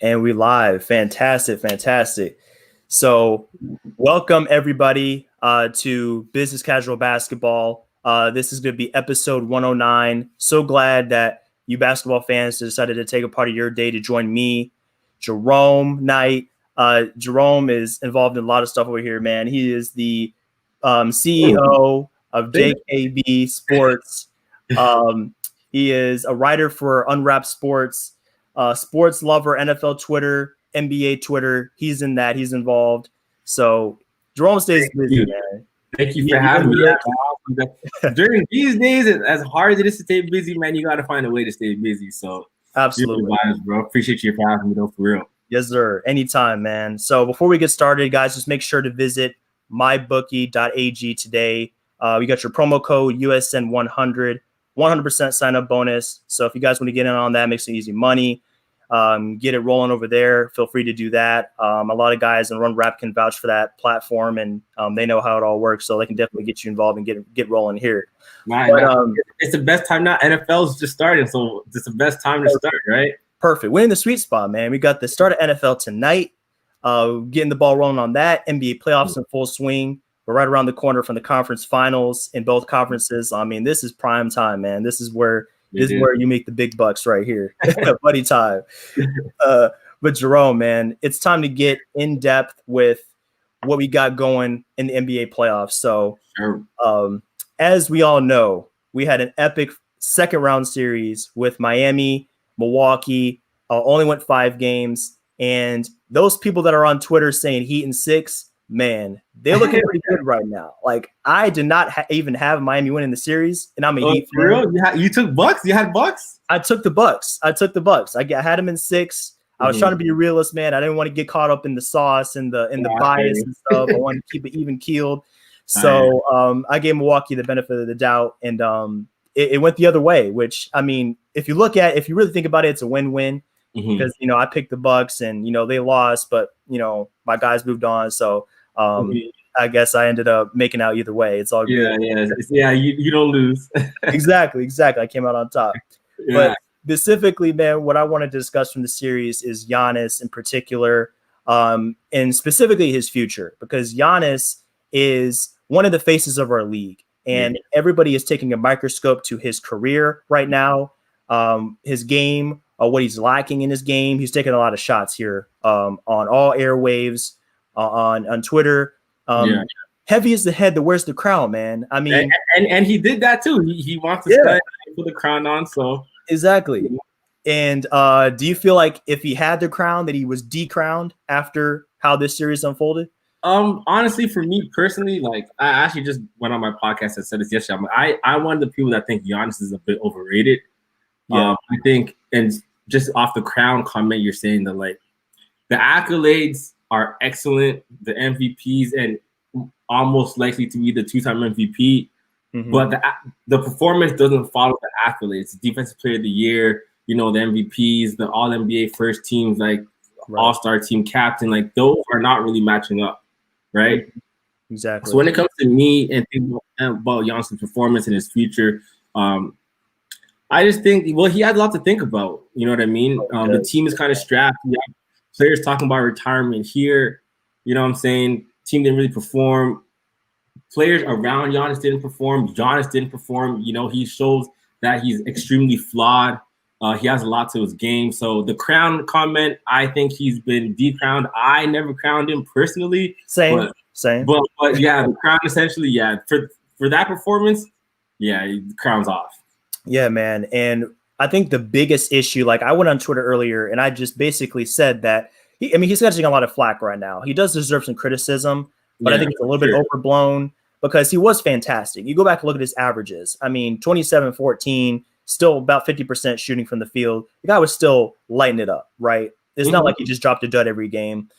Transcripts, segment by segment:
And we live. Fantastic, fantastic. So welcome everybody to Business Casual Basketball. This is going to be episode 109. So glad that you basketball fans decided to take a part of your day to join me, Jerome Knight. Jerome is involved in a lot of stuff over here, man. He is the CEO of JKB Sports. He is a writer for Unwrapped Sports. Sports lover, NFL Twitter, NBA Twitter. He's in that. He's involved. So Jerome stays busy, man. Thank you for having me. During these days, as hard as it is to stay busy, man, you got to find a way to stay busy. So absolutely, bro. Appreciate you for having me, though, for real. Yes, sir. Anytime, man. So before we get started, guys, just make sure to visit mybookie.ag today. We got your promo code USN100, 100% sign up bonus. So if you guys want to get in on that, make some easy money. Get it rolling over there. Feel free to do that. A lot of guys in Unwrapped can vouch for that platform, and they know how it all works, so they can definitely get you involved and get rolling here. It's the best time now. NFL's just starting, so it's the best time to start, right? Perfect. We're in the sweet spot, man. We got the start of NFL tonight. Getting the ball rolling on that. NBA playoffs in full swing. We're right around the corner from the conference finals in both conferences. I mean, this is prime time, man. This is where you make the big bucks right here. Buddy time. But Jerome, man, it's time to get in depth with what we got going in the NBA playoffs. So as we all know, we had an epic second round series with Miami, Milwaukee, only went 5 games. And those people that are on Twitter saying Heat in 6, man, they're looking pretty good right now. Like, I did not even have Miami winning the series, and I'm a Heat fan. For real? You took Bucks? You had Bucks? I took the Bucks. I had them in 6. I was trying to be a realist, man. I didn't want to get caught up in the sauce and the bias and stuff. I wanted to keep it even keeled. So I gave Milwaukee the benefit of the doubt, and it went the other way. Which, I mean, if you really think about it, it's a win-win. Because I picked the Bucks, and they lost, but my guys moved on. So I guess I ended up making out either way. It's all good. Yeah. You don't lose. Exactly. I came out on top. Yeah. But specifically, man, what I want to discuss from the series is Giannis in particular, and specifically his future, because Giannis is one of the faces of our league, and everybody is taking a microscope to his career right now, his game. What he's lacking in his game. He's taking a lot of shots here on all airwaves, on Twitter. Heavy is the head that wears the crown, man. I mean, and he did that too. He wants to put the crown on. So exactly. And do you feel like if he had the crown that he was decrowned after how this series unfolded? Honestly, for me personally, like I actually just went on my podcast and said this yesterday. I'm one of the people that think Giannis is a bit overrated. I think, and just off the crown comment, you're saying that like the accolades are excellent, the MVPs, and almost likely to be the 2-time MVP, but the performance doesn't follow the accolades. Defensive Player of the Year, the MVPs, the All NBA first teams, like All-Star team captain, like those are not really matching up, right? Exactly. So when it comes to me and thinking about Giannis' performance and his future, I just think, he had a lot to think about. You know what I mean? The team is kind of strapped. You have players talking about retirement here. You know what I'm saying? Team didn't really perform. Players around Giannis didn't perform. Giannis didn't perform. He shows that he's extremely flawed. He has a lot to his game. So the crown comment, I think he's been decrowned. I never crowned him personally. Same. But yeah, the crown essentially, for that performance, the crown's off. Yeah, man. And I think the biggest issue, like I went on Twitter earlier and I just basically said that he's catching a lot of flack right now. He does deserve some criticism, but I think it's a little bit overblown because he was fantastic. You go back and look at his averages. I mean, 27-14, still about 50% shooting from the field. The guy was still lighting it up, right? It's not like he just dropped a dud every game.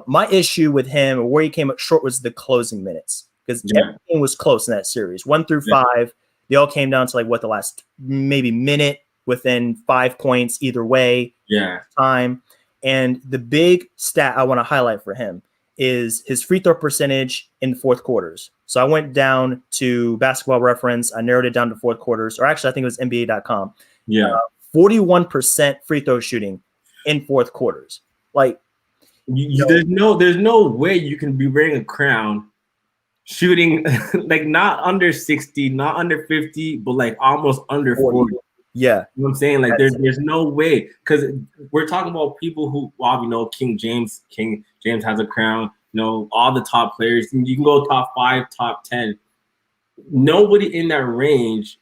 My issue with him, or where he came up short, was the closing minutes, because everything was close in that series, 1 through 5. They all came down to the last maybe minute, within 5 points either way. Time. And the big stat I want to highlight for him is his free throw percentage in fourth quarters. So I went down to Basketball Reference. I narrowed it down to fourth quarters, or actually I think it was NBA.com. 41% free throw shooting in fourth quarters. Like, there's no way you can be wearing a crown, shooting like not under 60, not under 50, but like almost under 40. Yeah. You know what I'm saying? Like there's no way, because we're talking about people who, well, King James has a crown, all the top players. You can go top 5, top 10. Nobody in that range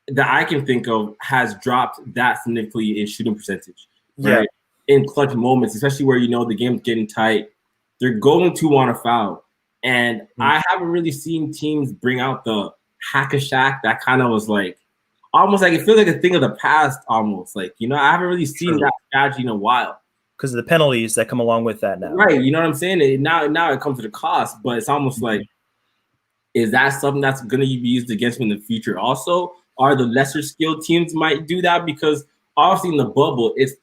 that I can think of has dropped that significantly in shooting percentage. Right? In clutch moments, especially where the game's getting tight, they're going to want to foul. And I haven't really seen teams bring out the hack-a-shack that kind of was like almost like it feels like a thing of the past, almost like I haven't really seen that strategy in a while because of the penalties that come along with that now. Right, you know what I'm saying? And now it comes to the cost, but it's almost like, is that something that's going to be used against me in the future? Also, are the lesser skilled teams might do that, because obviously in the bubble it's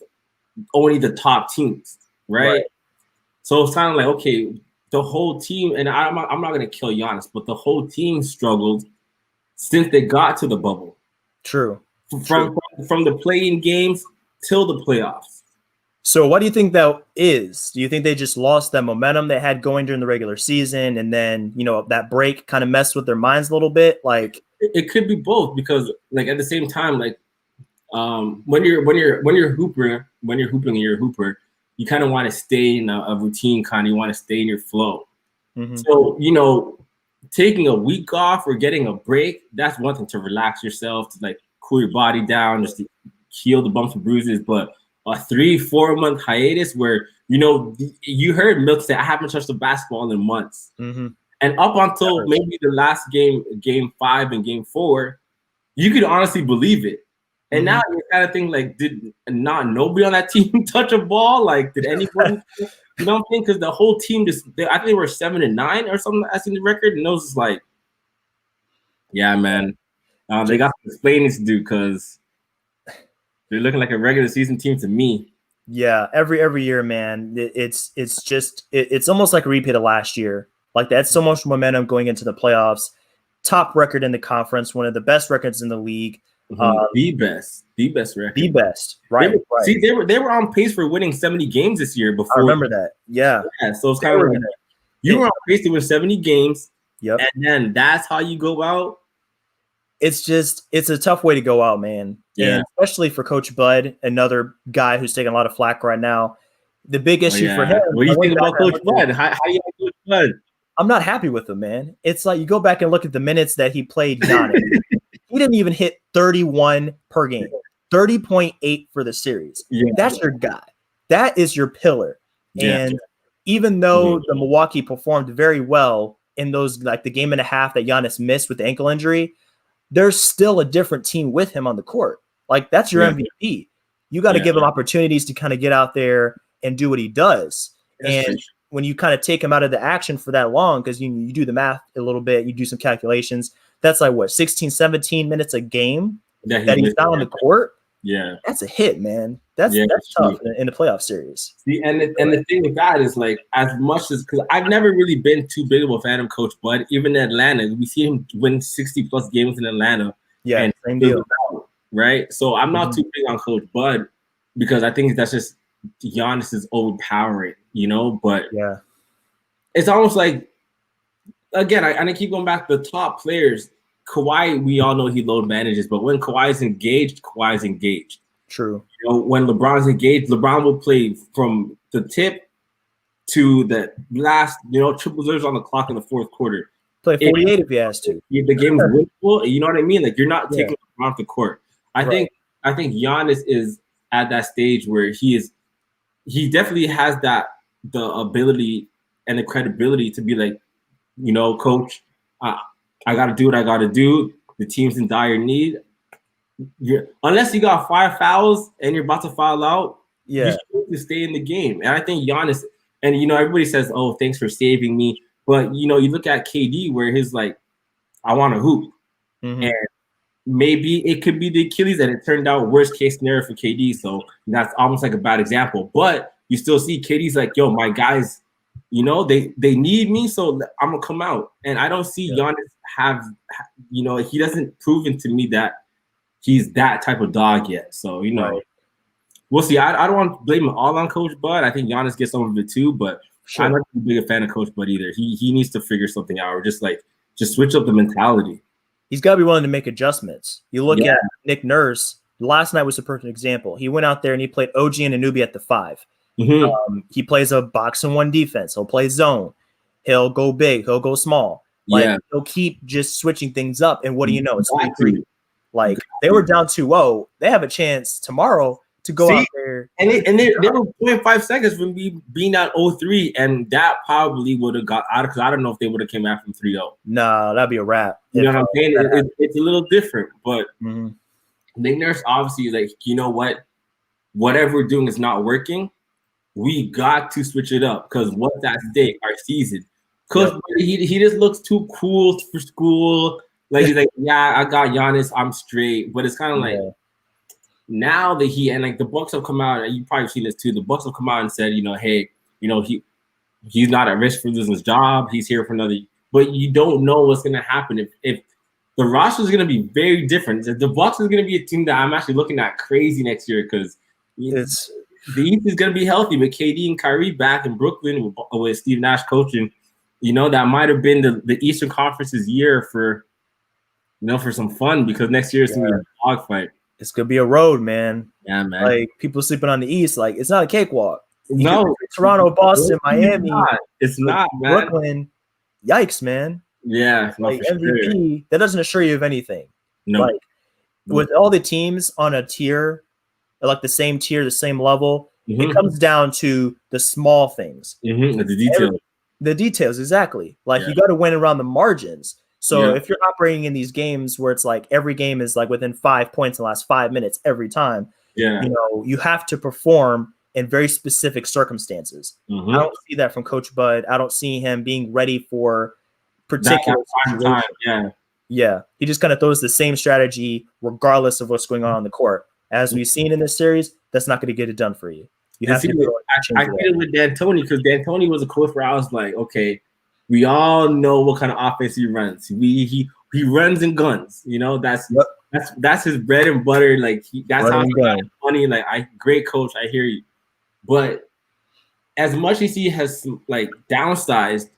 only the top teams, right? So it's kind of like, okay, the whole team, and I'm not going to kill Giannis, but the whole team struggled since they got to the bubble. True. From the play-in games till the playoffs. So what do you think that is? Do you think they just lost that momentum they had going during the regular season, and then that break kind of messed with their minds a little bit? Like, it could be both, because like at the same time, like when you're hooping and you're a hooper, you kind of want to stay in a routine, you want to stay in your flow. So taking a week off or getting a break, that's one thing, to relax yourself, to like cool your body down, just to heal the bumps and bruises. But a 3-4 month hiatus where you heard Milk say, I haven't touched the basketball in months. And up until maybe the last game 5 and game 4, you could honestly believe it. And now you kind of think, like, did nobody on that team touch a ball? Like, did anybody? You know what I'm saying? Because the whole team I think they were 7-9 or something. I seen the record, and it was just like, yeah, man, they got some explaining to do, because they're looking like a regular season team to me. Yeah, every year, man, it's almost like a repeat of last year. Like, that's so much momentum going into the playoffs. Top record in the conference, one of the best records in the league. The best record. The best, right? See, they were on pace for winning 70 games this year. Before I remember that. Yeah. So it's kind of like you were on pace to win 70 games. Yep. And then that's how you go out. It's a tough way to go out, man. Yeah. And especially for Coach Bud, another guy who's taking a lot of flack right now. The big issue for him. What do you think about Coach Bud? How do you like Coach Bud? I'm not happy with him, man. It's like you go back and look at the minutes that he played Giannis. He didn't even hit 31 per game, 30.8 for the series. Yeah. That's your guy. That is your pillar. Yeah. And even though the Milwaukee performed very well in those, like the game and a half that Giannis missed with the ankle injury, there's still a different team with him on the court. Like, that's your MVP. You got to give him opportunities to kind of get out there and do what he does. And when you kind of take him out of the action for that long, because you do the math a little bit, you do some calculations, that's like what, 16, 17 minutes a game that he's not on the court? Yeah. That's a hit, man. That's tough in the playoff series. See, and the thing with that is, like, as much as, because I've never really been too big of a fan of Coach Bud, even in Atlanta. We see him win 60+ games in Atlanta. Yeah, and same deal. Right? So I'm not too big on Coach Bud, because I think that's just Giannis is overpowering, but it's almost like, again, I keep going back to the top players. Kawhi, we all know he load manages, but when Kawhi's engaged, Kawhi's engaged. True. When LeBron's engaged, LeBron will play from the tip to the last, triple zeros on the clock in the fourth quarter. Play 48 if he has to. The game is winnable, you know what I mean? Like, you're not taking LeBron off the court. I think Giannis is at that stage where he definitely has the ability and the credibility to be like, Coach, I got to do what I got to do. The team's in dire need. Unless you got 5 fouls and you're about to foul out, you should to stay in the game. And I think Giannis, and everybody says, "Oh, thanks for saving me," but you look at KD, where he's like, "I want to hoop," and maybe it could be the Achilles, and it turned out worst case scenario for KD. So that's almost like a bad example. But you still see KD's like, "Yo, my guys, they need me, so I'm gonna come out." And I don't see Giannis he doesn't proven to me that he's that type of dog yet. So we'll see. I don't want to blame it all on Coach Bud. I think Giannis gets some of it too, but I'm not a big fan of Coach Bud either. He needs to figure something out, or just switch up the mentality. He's got to be willing to make adjustments. You look at Nick Nurse. Last night was a perfect example. He went out there and he played OG and Anunoby at the 5. He plays a box and one defense. He'll play zone. He'll go big. He'll go small. He'll keep just switching things up. And what do you know? It's 3-3. They were down 2-0. They have a chance tomorrow to go out there. And they were 0.5 seconds from being at 0-3, and that probably would have got out, because I don't know if they would have came out from 3-0. Nah, that'd be a wrap. You know what I'm saying? It's a little different, but Nick Nurse obviously is like, you know what? Whatever we're doing is not working. We got to switch it up, because what's at stake? Our season. Because he just looks too cool for school. He's like, yeah, I got Giannis, I'm straight. But it's kind of like, now that the Bucks have come out, and you've probably seen this too. The Bucks have come out and said, hey, he's not at risk for losing his job. He's here for another. But you don't know what's going to happen if the roster is going to be very different. The Bucks is going to be a team that I'm actually looking at crazy next year, because the East is going to be healthy with KD and Kyrie back in Brooklyn with Steve Nash coaching. That might have been the Eastern Conference's year for some fun, because next year is going to be a dogfight. It's going to be a road, man. Yeah, man. People sleeping on the East, it's not a cakewalk. No. Toronto, Boston, Miami. It's not, man. Brooklyn. Yikes, man. Yeah. MVP, that doesn't assure you of anything. No. With all the teams on a tier, the same tier, the same level, it comes down to the small things. The details. The details, exactly. You got to win around the margins. So if you're operating in these games where it's every game is within 5 points in the last 5 minutes every time, you have to perform in very specific circumstances. I don't see that from Coach Bud. I don't see him being ready for particular time. Yeah. He just kind of throws the same strategy regardless of what's going on the court. As we've seen in this series, that's not going to get it done for you. You have to. I get it with D'Antoni, because D'Antoni was a coach where I was like, okay, we all know what kind of offense he runs. He runs and guns. That's his bread and butter. That's how he got money. Great coach. I hear you. But as much as he has downsized,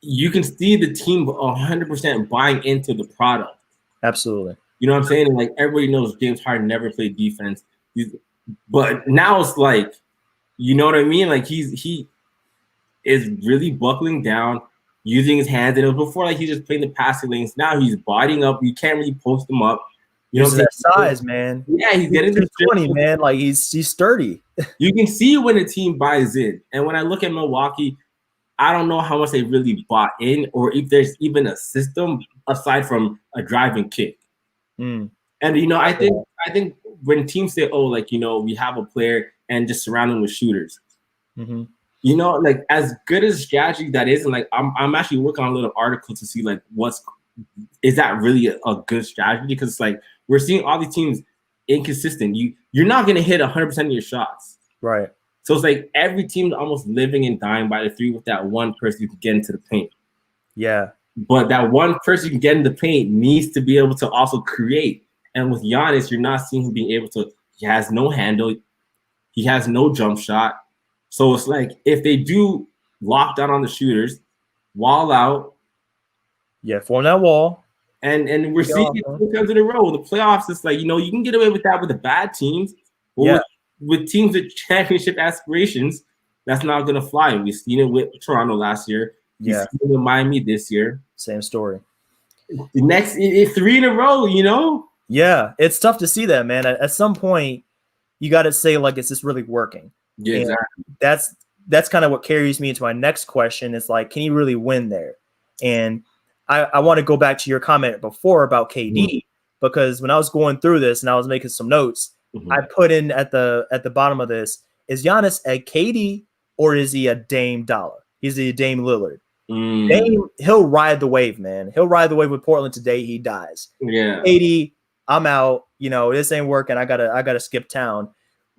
you can see the team 100% buying into the product. Absolutely. You know what I'm saying? Everybody knows James Harden never played defense. But now it's you know what I mean? He is really buckling down, using his hands. And it was before he's just playing the passing lanes. Now he's bodying up. You can't really post him up. You know that size, man. Yeah, he's getting to 20, man. He's sturdy. You can see when a team buys in. And when I look at Milwaukee, I don't know how much they really bought in, or if there's even a system aside from a driving kick. And I think when teams say, "Oh, we have a player and just surround him with shooters," as good as strategy that is, and I'm actually working on a little article to see is that really a good strategy? Because we're seeing all these teams inconsistent. You're not going to hit 100% of your shots, right? So it's every team's almost living and dying by the three with that one person who can get into the paint. Yeah, but that one person who can get in the paint needs to be able to also create. And with Giannis, you're not seeing him being able to. He has no handle. He has no jump shot. So it's if they do lock down on the shooters, wall out. Yeah, form that wall. And we're seeing it 2 times in a row. The playoffs, it's you can get away with that with the bad teams. But with teams with championship aspirations, that's not going to fly. We've seen it with Toronto last year. We've seen it with Miami this year. Same story. The next, 3 in a row, Yeah, it's tough to see that, man. At some point, you got to say, is this really working? Yeah, exactly. That's kind of what carries me into my next question. Is can you really win there? And I want to go back to your comment before about KD, because when I was going through this and I was making some notes, I put in at the bottom of this, is Giannis a KD or is he a Dame Dollar? Is he a Dame Lillard? Dame, he'll ride the wave, man. He'll ride the wave with Portland today. He dies. Yeah. KD, I'm out. This ain't working. I gotta skip town.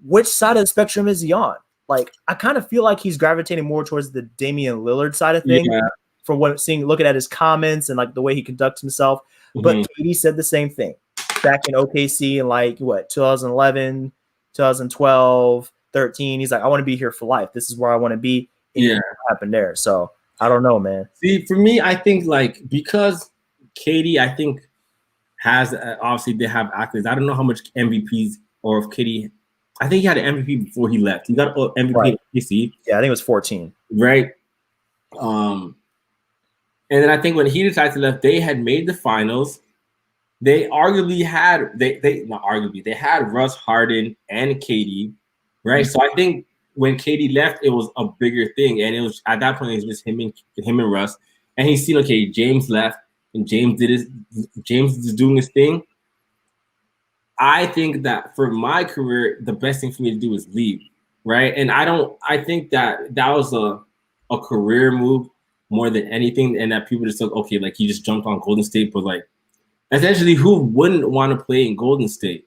Which side of the spectrum is he on? I kind of feel like he's gravitating more towards the Damian Lillard side of things. Yeah. From looking at his comments and the way he conducts himself. But KD said the same thing back in OKC in 2011, 2012, 13. He's like, I want to be here for life. This is where I want to be. And what happened there? So I don't know, man. See, for me, I think like because KD, I think has obviously they have accolades. I don't know how much MVPs or if KD. I think he had an MVP before he left. He got an MVP at PC. Yeah, I think it was 14. Right. And then I think when he decided to left, they had made the finals. They arguably had they had Russ, Harden, and KD, right? So I think when KD left, it was a bigger thing, and it was at that point it was just him and Russ. And he's seen, okay, James left, and James is doing his thing. I think that for my career, the best thing for me to do is leave, right? And I think that was a career move more than anything, and that people just thought, okay, like he just jumped on Golden State, but like essentially, who wouldn't want to play in Golden State?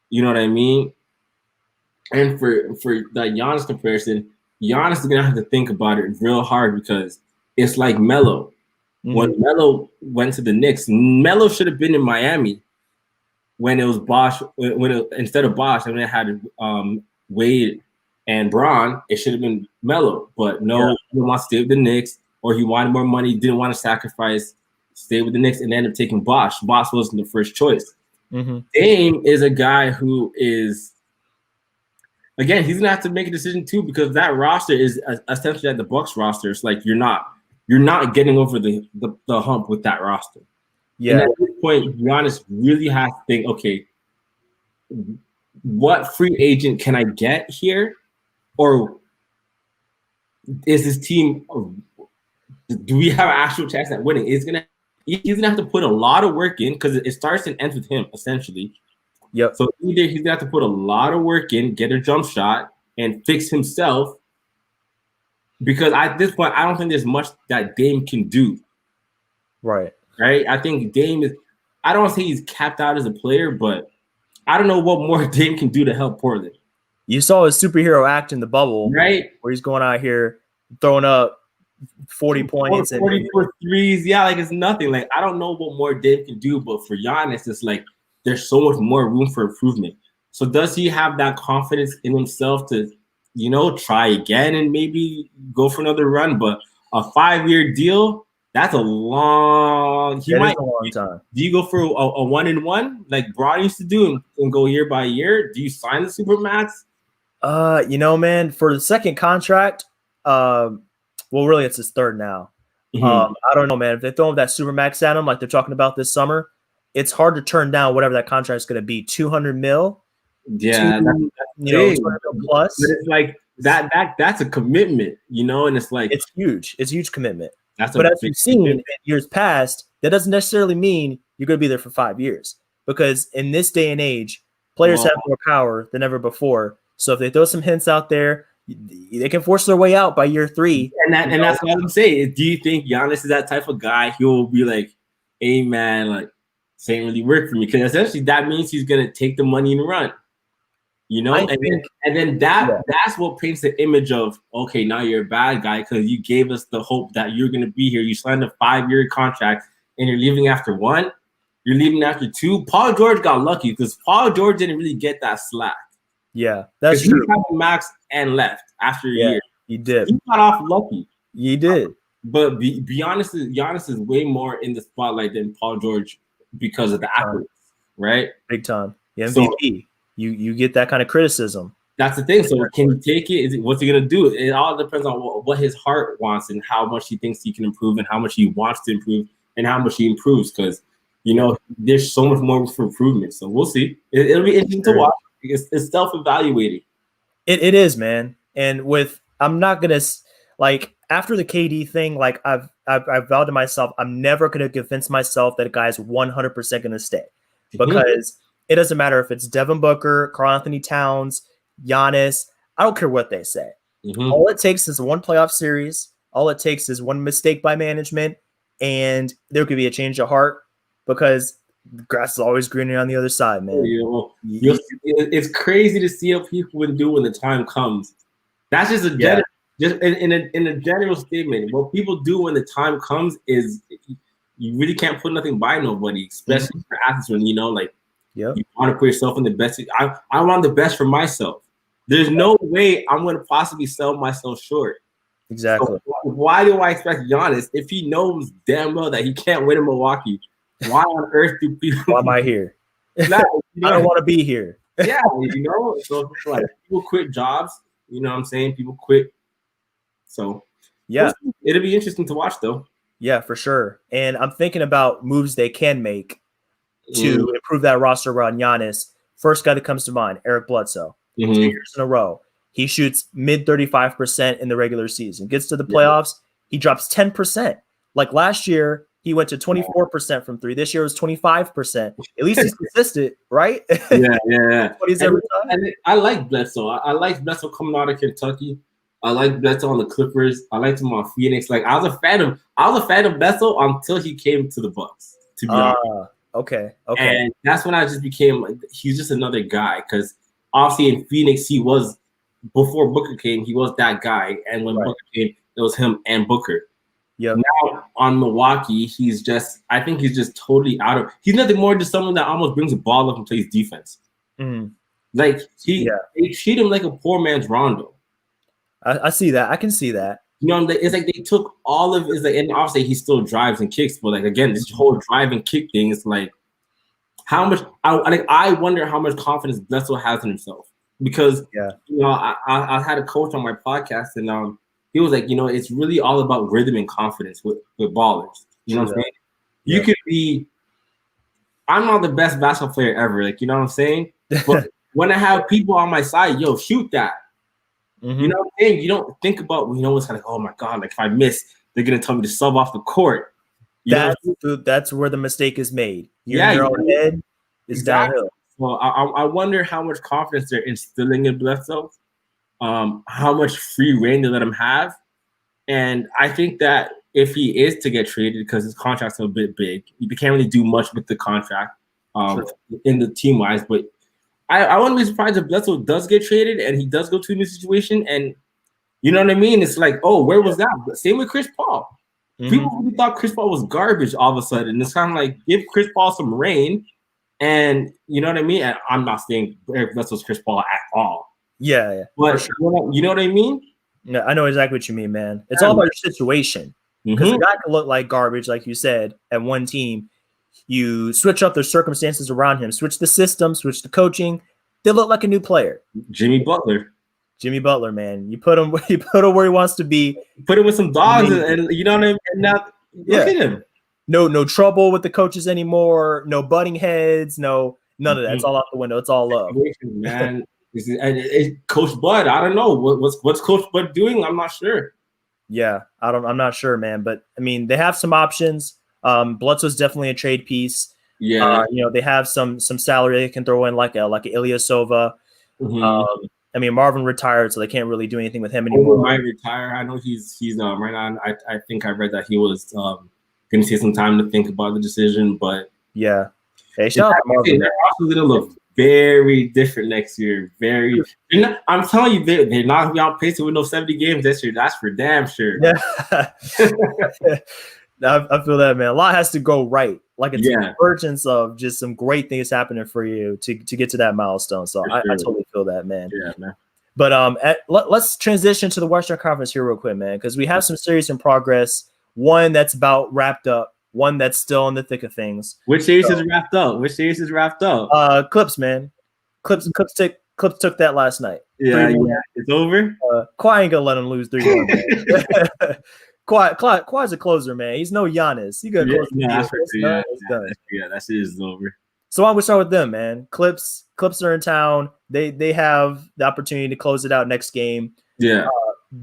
You know what I mean? And for the Giannis comparison, Giannis is gonna have to think about it real hard because it's like Melo. Mm-hmm. When Melo went to the Knicks, Melo should have been in Miami when it was Bosh. Instead of Bosh, when it had Wade and Braun, it should have been Melo. But no, he wants to stay with the Knicks, or he wanted more money, didn't want to sacrifice. Stay with the Knicks and ended up taking Bosh. Bosh wasn't the first choice. Mm-hmm. Dame is a guy who is, again, he's gonna have to make a decision too because that roster is essentially like the Bucks roster. It's like you're not getting over the hump with that roster. Yeah. And at this point, Giannis really has to think, okay, what free agent can I get here, or is this team? Do we have an actual chance at winning? He's gonna have to put a lot of work in because it starts and ends with him essentially. Yep. So either he's gonna have to put a lot of work in, get a jump shot, and fix himself. Because at this point, I don't think there's much that Dame can do. Right. Right. I think Dame is. I don't want to say he's capped out as a player, but I don't know what more Dame can do to help Portland. You saw his superhero act in the bubble, right? Where he's going out here throwing up 40 points 44 threes. Yeah, like it's nothing. Like I don't know what more Dame can do, but for Giannis, it's like there's so much more room for improvement. So does he have that confidence in himself to, try again and maybe go for another run? But a 5-year deal, that's a long. That is a long time. Do you go for a 1-and-1 like Braun used to do and go year by year? Do you sign the Supermax? Man, for the second contract, well, really, it's his third now. Mm-hmm. I don't know, man. If they throw that Supermax at him like they're talking about this summer, it's hard to turn down whatever that contract is going to be. $200 million. Yeah, that's $200 million plus. But it's like that's a commitment, and it's like it's huge. It's a huge commitment. But as we've seen in years past, that doesn't necessarily mean you're going to be there for 5 years. Because in this day and age, players have more power than ever before. So if they throw some hints out there, they can force their way out by year 3. And that's what I'm saying. Do you think Giannis is that type of guy? He will be like, hey, man, like, this ain't really work for me. Because essentially that means he's going to take the money and run. And then that's what paints the image of, okay, now you're a bad guy because you gave us the hope that you're going to be here. You signed a 5-year contract and you're leaving after 1. You're leaving after 2. Paul George got lucky because Paul George didn't really get that slack. Yeah, that's true. He had the max and left after a year. He did. He got off lucky. He did. But be honest, Giannis is way more in the spotlight than Paul George because of the accolades, right? Big time. The MVP. So, you get that kind of criticism. That's the thing. So can he take it? What's he gonna do? It all depends on what his heart wants and how much he thinks he can improve and how much he wants to improve and how much he improves. Because there's so much more for improvement. So we'll see. It'll be interesting to watch. It's self-evaluating. It is, man. And I'm not gonna like after the KD thing. Like I've vowed to myself, I'm never gonna convince myself that a guy's 100% gonna stay because it doesn't matter if it's Devin Booker, Karl Anthony Towns, Giannis. I don't care what they say. Mm-hmm. All it takes is one playoff series. All it takes is one mistake by management, and there could be a change of heart because the grass is always greener on the other side, man. It's crazy to see what people would do when the time comes. That's just in a general statement. What people do when the time comes is you really can't put nothing by nobody, especially for athletes when Yep. You want to put yourself in the best. I want the best for myself. There's no way I'm going to possibly sell myself short. Exactly. So why do I expect Giannis if he knows damn well that he can't win in Milwaukee? Why on earth do people? Why am I here? Nah, I don't want to be here. Yeah, so like people quit jobs. You know what I'm saying? People quit. So yeah, it'll be interesting to watch though. Yeah, for sure. And I'm thinking about moves they can make to improve that roster around Giannis. First guy that comes to mind, Eric Bledsoe. 2 years in a row. He shoots mid 35% in the regular season. Gets to the playoffs, he drops 10%. Like last year, he went to 24% from three. This year was 25%. At least he's consistent, right? Yeah. And I like Bledsoe. I like Bledsoe coming out of Kentucky. I like Bledsoe on the Clippers. I liked him on Phoenix. Like I was a fan of Bledsoe until he came to the Bucks. To be honest. Okay. And that's when I just became like, he's just another guy, because obviously in Phoenix he was, before Booker came, he was that guy, and when Booker came, it was him and Booker. Yeah. Now on Milwaukee, I think he's just totally out of. He's nothing more than someone that almost brings the ball up and plays defense. Like they treat him like a poor man's Rondo. I see that. I can see that. You know, it's like they took all of his, and obviously he still drives and kicks, but like again, this whole drive and kick thing is like how much. I wonder how much confidence Bledsoe has in himself, because I had a coach on my podcast, and he was like, it's really all about rhythm and confidence with ballers. You know what I'm saying? You could be. I'm not the best basketball player ever, like you know what I'm saying, but when I have people on my side, shoot that. You know what I'm saying? You don't think about, it's kind of like, oh my God, like if I miss, they're gonna tell me to sub off the court. That's where the mistake is made. You're in your own head. It's downhill. Well, I wonder how much confidence they're instilling in Bledsoe, how much free reign they let him have, and I think that if he is to get traded, because his contract's a bit big, he can't really do much with the contract in the team wise, but. I wouldn't be surprised if Bledsoe does get traded and he does go to a new situation, and you know what I mean? It's like, oh, where was that? Same with Chris Paul. People really thought Chris Paul was garbage all of a sudden. It's kind of like give Chris Paul some reign, and you know what I mean? And I'm not saying Eric Bledsoe's Chris Paul at all. Yeah. But you know what I mean? Yeah, I know exactly what you mean, man. It's all about your situation. Because a guy can look like garbage, like you said, at one team. You switch up the circumstances around him, switch the system, switch the coaching. They look like a new player. Jimmy Butler, man. You put him where he wants to be. Put him with some dogs, and you know what I mean. And now look at him. No trouble with the coaches anymore. No butting heads. None of that. It's all out the window. It's all love, man. And Coach Bud, I don't know what's Coach Bud doing. I'm not sure. Yeah, I'm not sure, man. But I mean, they have some options. Bledsoe's definitely a trade piece. Yeah, they have some salary they can throw in, like Ilyasova. I mean, Marvin retired, so they can't really do anything with him anymore. Might retire. I know he's right now. I think I read that he was going to take some time to think about the decision, but yeah. Hey, shout out to Marvin. They're also going to look very different next year. I'm telling you, they're not going to be on pace to win those 70 games this year. That's for damn sure. Yeah. I feel that, man. A lot has to go right. Like it's a convergence of just some great things happening for you to get to that milestone. So I totally feel that, man. Yeah, man. But let's transition to the Western Conference here real quick, man, because we have some series in progress. One that's about wrapped up. One that's still in the thick of things. Which series is wrapped up? Clips, man. Clips took that last night. Yeah. It's over. Kawhi ain't gonna let him lose 3-1. Kawhi's a closer, man. He's no Giannis. He gonna close the deal. That shit is over. So why don't we start with them, man? Clips are in town. They have the opportunity to close it out next game. Yeah.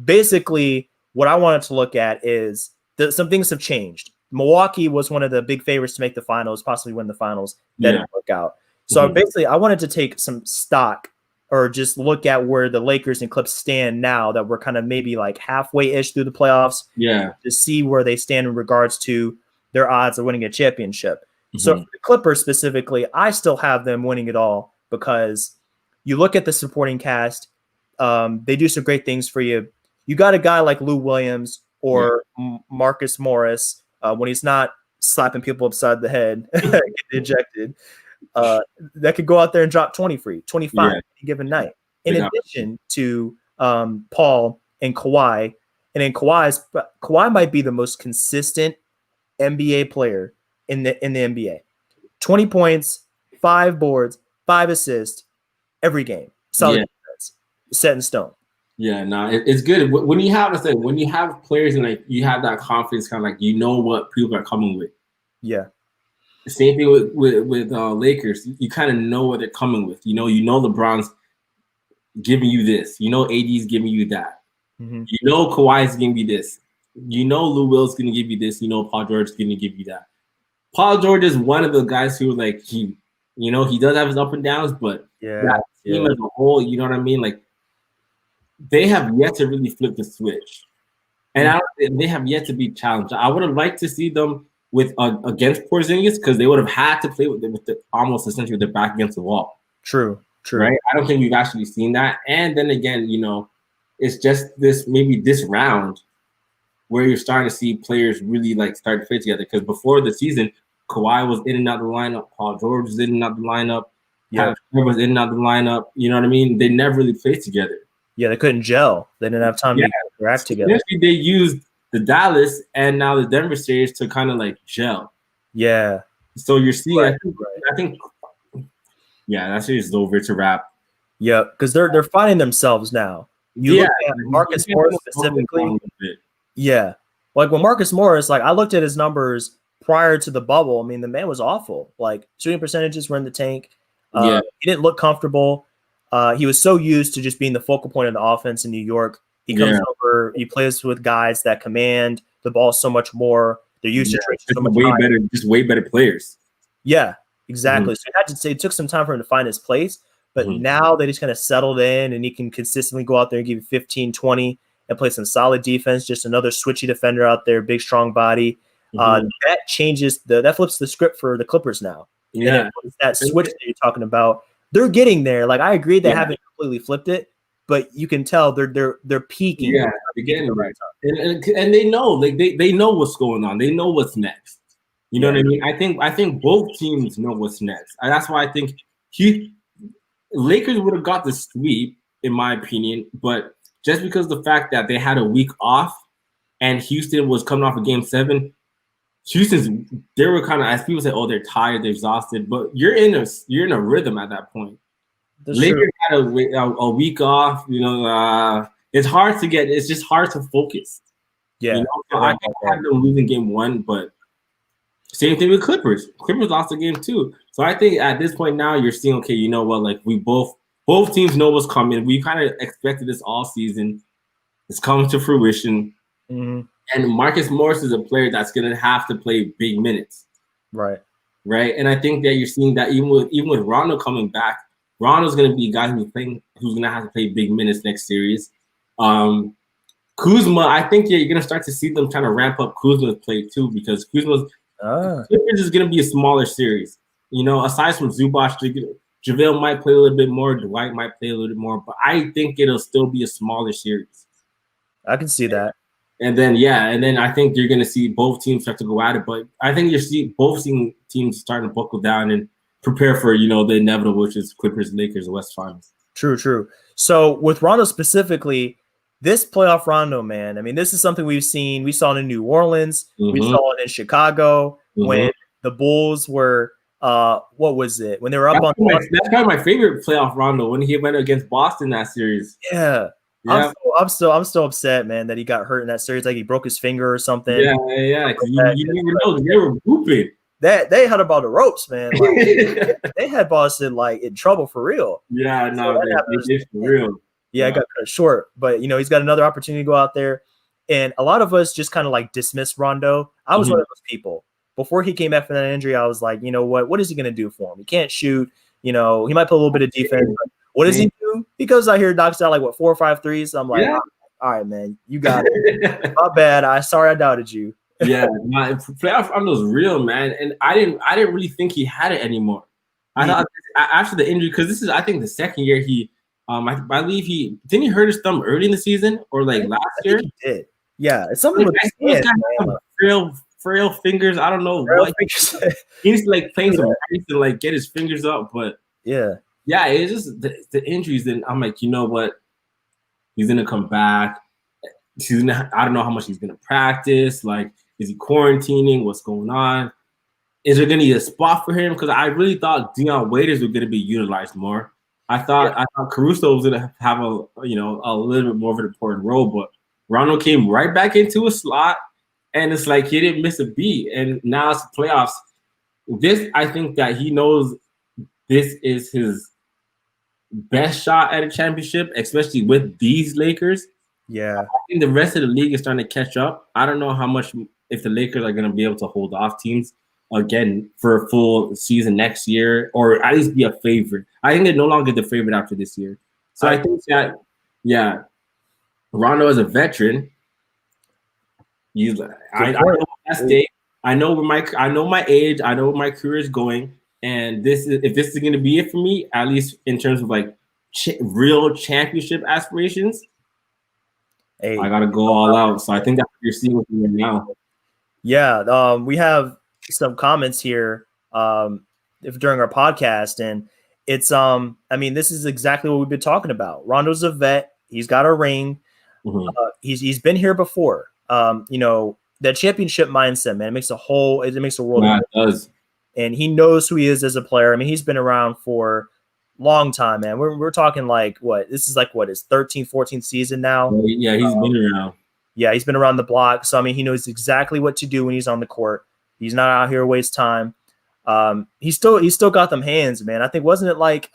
Basically, what I wanted to look at is that some things have changed. Milwaukee was one of the big favorites to make the finals, possibly win the finals. That didn't work out. So basically, I wanted to take some stock or just look at where the Lakers and Clips stand now that we're kind of maybe like halfway-ish through the playoffs. Yeah. To see where they stand in regards to their odds of winning a championship. So for the Clippers specifically, I still have them winning it all because you look at the supporting cast, they do some great things for you. You got a guy like Lou Williams or Marcus Morris when he's not slapping people upside the head, getting ejected. that could go out there and drop 20 for you, 25 any given night. In addition to Paul and Kawhi, and then Kawhi might be the most consistent NBA player in the NBA. 20 points, 5 boards, 5 assists every game. Solid defense, set in stone. Yeah, no, it's good when you have players and like you have that confidence, kind of like you know what people are coming with. Yeah. Same thing with Lakers. You kind of know what they're coming with. You know LeBron's giving you this. You know AD's giving you that. Mm-hmm. You know Kawhi's giving you this. You know Lou Will's going to give you this. You know Paul George is going to give you that. Paul George is one of the guys who like he does have his up and downs, but that team as a whole, you know what I mean? Like they have yet to really flip the switch, and they have yet to be challenged. I would have liked to see them with against Porzingis because they would have had to play with almost essentially with their back against the wall. True. Right? I don't think we've actually seen that. And then again, it's just this round where you're starting to see players really like start to play together. Because before the season, Kawhi was in and out of the lineup, Paul George was in and out of the lineup, Patrick was in and out of the lineup. You know what I mean? They never really played together. Yeah, they couldn't gel. They didn't have time to interact together. They used the Dallas and now the Denver series to kind of like gel. Yeah. So you're seeing, I think, that series is over. It's a wrap. Yeah, because they're finding themselves now. You look at Marcus Morris specifically. Yeah, like when Marcus Morris, like I looked at his numbers prior to the bubble. I mean, the man was awful. Like shooting percentages were in the tank. He didn't look comfortable. He was so used to just being the focal point of the offense in New York. He comes over. He plays with guys that command the ball so much more. Their usage rate is so much higher. Way better players. Yeah, exactly. So it took some time for him to find his place. But now that he's kind of settled in and he can consistently go out there and give you 15, 20 and play some solid defense, just another switchy defender out there, big, strong body. That changes that flips the script for the Clippers now. Yeah. That switch that you're talking about, they're getting there. Like I agree they haven't completely flipped it, but you can tell they're peaking. Yeah, they're getting right. And they know, like they know what's going on. They know what's next. You know what I mean? I think both teams know what's next. And that's why I think Lakers would have got the sweep, in my opinion, but just because of the fact that they had a week off and Houston was coming off of Game 7, they were kind of, as people say, oh, they're tired, they're exhausted, but you're in a rhythm at that point. That's Lakers true. had a week off, it's just hard to focus. Yeah. So I had them losing Game 1, but same thing with Clippers. Clippers lost the game too. So I think at this point now you're seeing, okay, you know what? Like we both teams know what's coming. We kind of expected this all season. It's coming to fruition. Mm-hmm. And Marcus Morris is a player that's going to have to play big minutes. Right. And I think that you're seeing that even with Rondo coming back, Rondo's going to be a guy who's going to have to play big minutes next series. Kuzma, I think you're going to start to see them trying to ramp up Kuzma's play too, because Kuzma's Clippers is going to be a smaller series. Aside from Zubac, JaVale might play a little bit more, Dwight might play a little bit more, but I think it'll still be a smaller series. I can see that. And then I think you're going to see both teams start to go at it, but I think both teams starting to buckle down and prepare for, the inevitable, which is Clippers, Lakers, West Finals. True. So with Rondo specifically, this playoff Rondo, man, I mean, this is something we've seen. We saw it in New Orleans. We saw it in Chicago when the Bulls were, what was it? When they were up on. That's probably my favorite playoff Rondo when he went against Boston that series. Yeah. I'm still upset, man, that he got hurt in that series. Like he broke his finger or something. Yeah. Because you never know. They were whooping. They had about the ropes, man. Like, they had Boston like in trouble for real. Yeah, no, they did for real. Yeah, it got cut short, but he's got another opportunity to go out there. And a lot of us just kind of like dismissed Rondo. I was one of those people. Before he came back from that injury, I was like, you know what is he going to do for him? He can't shoot. He might play a little bit of defense. But what does he do? He goes out here, knocks out like 4 or 5 threes. So I'm like, all right, man, you got it. Not bad. Sorry I doubted you. Yeah, my playoff Rondo's real, man. And I didn't really think he had it anymore. I thought after the injury, because this is, I think, the second year he. I believe he hurt his thumb early in the season or like last year. He did. Yeah, it's something with his hands, real frail fingers. I don't know what. He needs to like play some ice and like get his fingers up. But yeah, it's just the injuries. Then I'm like, you know what? He's gonna come back. I don't know how much he's gonna practice. Like, is he quarantining? What's going on? Is there gonna be a spot for him? Because I really thought Dion Waiters were gonna be utilized more. I thought Caruso was gonna have a little bit more of an important role, but Rondo came right back into a slot, and it's like he didn't miss a beat. And now it's the playoffs. I think that he knows this is his best shot at a championship, especially with these Lakers. Yeah, I think the rest of the league is starting to catch up. I don't know how much if the Lakers are going to be able to hold off teams again for a full season next year, or at least be a favorite. I think they're no longer the favorite after this year. So I think that, Rondo is a veteran. I know my state. I know my age. I know where my career is going. And if this is going to be it for me, at least in terms of like real championship aspirations, I got to go all out. So I think that's what you're seeing with me right now. Yeah, we have some comments here during our podcast, and it's this is exactly what we've been talking about. Rondo's a vet. He's got a ring. Mm-hmm. He's been here before. That championship mindset, man, it makes a world of difference. It does. And he knows who he is as a player. I mean, he's been around for a long time, man. We're talking like his 13th, 14th season now. Yeah, he's been around. Yeah, he's been around the block. So I mean, he knows exactly what to do when he's on the court. He's not out here to waste time. He's still got them hands, man. I think wasn't it like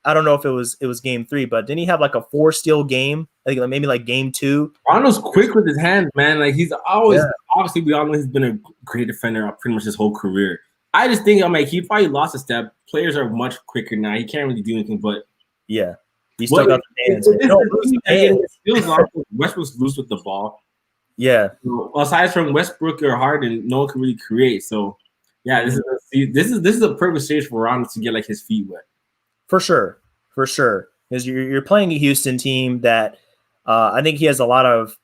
I don't know if it was game 3, but didn't he have like a 4-steal game? I think maybe like game 2. Rondo's quick with his hands, man. Like he's always obviously we all know he's been a great defender pretty much his whole career. I just think he probably lost a step. Players are much quicker now. He can't really do anything, but he still got the hands. Westbrook's loose with the ball. Yeah. So, aside from Westbrook or Harden, no one can really create. So this is a perfect stage for Rondo to get like his feet wet. For sure. Because you're playing a Houston team that I think he has a lot of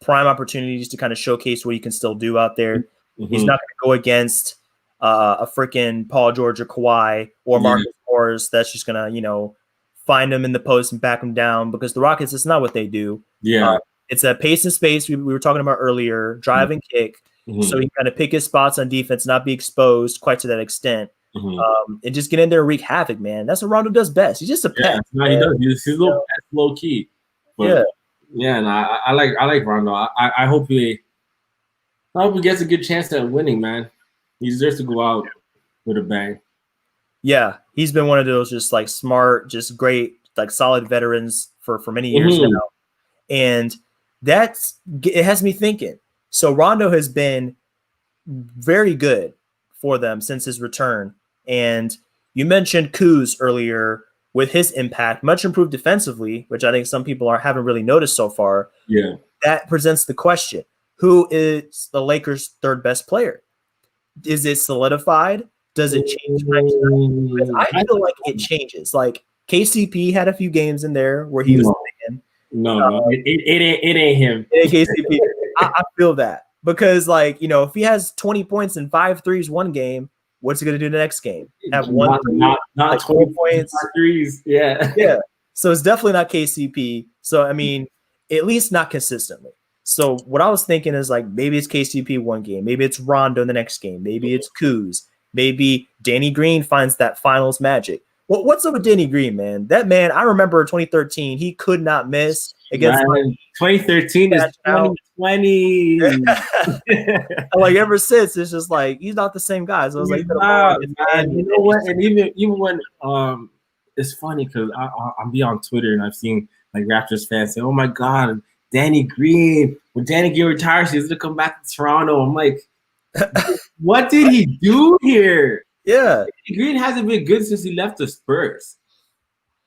prime opportunities to kind of showcase what he can still do out there. Mm-hmm. He's not going to go against a freaking Paul George or Kawhi or Marcus Morris that's just going to, find him in the post and back him down, because the Rockets, it's not what they do. Yeah. It's a pace and space we were talking about earlier, drive and kick. Mm-hmm. So he kind of pick his spots on defense, not be exposed quite to that extent. Mm-hmm. And just get in there and wreak havoc, man. That's what Rondo does best. He's just a pest. No, he does. He's a little pest, low key. But and I like Rondo. I hope he gets a good chance at winning, man. He deserves to go out with a bang. Yeah, he's been one of those just like smart, just great, like solid veterans for many years now. And it has me thinking. So Rondo has been very good for them since his return. And you mentioned Kuz earlier with his impact, much improved defensively, which I think some people haven't really noticed so far. Yeah. That presents the question, who is the Lakers' third best player? Is it solidified? Does it change? I feel like it changes. Like KCP had a few games in there where he was playing. No, it ain't him. It ain't KCP. I feel that because, if he has 20 points and 5 threes one game, what's he going to do the next game? Have not 20 points, 5 threes. Yeah. So it's definitely not KCP. So I mean, at least not consistently. So what I was thinking is maybe it's KCP one game, maybe it's Rondo in the next game, maybe it's Kuz. Maybe Danny Green finds that finals magic. What's up with Danny Green, man? That man, I remember 2013, he could not miss against 2013 is 2020. Ever since, it's just he's not the same guy. So I was you know what? And even when it's funny because I'll be on Twitter and I've seen Raptors fans say, "Oh my God, Danny Green! When Danny Green retires, he's gonna come back to Toronto." I'm like, what did he do here? Yeah. Green hasn't been good since he left the Spurs.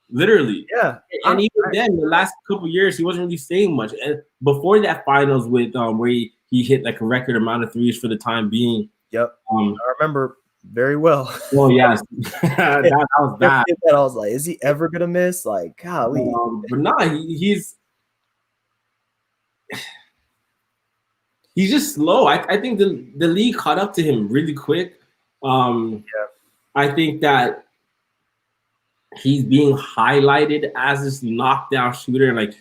Literally. Yeah. And even then, the last couple of years, he wasn't really saying much. And before that finals with where he hit a record amount of threes for the time being. Yep. I remember very well. Oh, yes. that was bad. I was like, is he ever going to miss? Golly. But nah, he's he's just slow. I think the league caught up to him really quick. I think that he's being highlighted as this knockdown shooter. Like,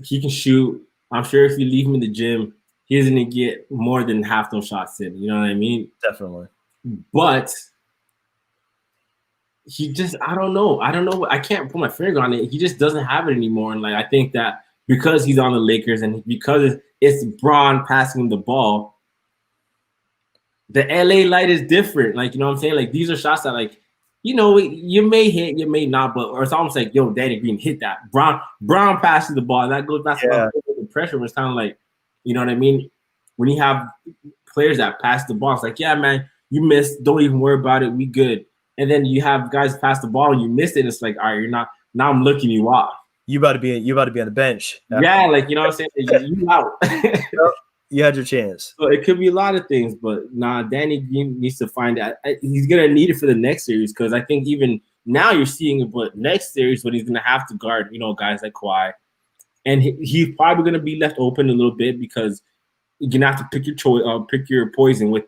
he can shoot. I'm sure if you leave him in the gym, he's gonna get more than half those shots in. You know what I mean? Definitely. But he just, I don't know. I can't put my finger on it. He just doesn't have it anymore. And like, I think that because he's on the Lakers and because it's Bron passing him the ball, the LA light is different. Like, you know what I'm saying? Like, these are shots that, like, you know, you may hit, you may not, but or it's almost like, yo, Danny Green hit that. Brown passes the ball, and that goes back to the pressure. It's kind of like, you know what I mean? When you have players that pass the ball, it's like, yeah, man, you missed. Don't even worry about it. We good. And then you have guys pass the ball and you missed it. And it's like, all right, you're not. Now I'm looking you off. You about to be on the bench. Yeah, like, you know what I'm saying? You out. You had your chance. So it could be a lot of things, but Danny Green needs to find out. He's gonna need it for the next series, because I think even now you're seeing it, but next series when he's gonna have to guard, you know, guys like Kawhi, and he's probably gonna be left open a little bit because you're gonna have to pick your choice, pick your poison with,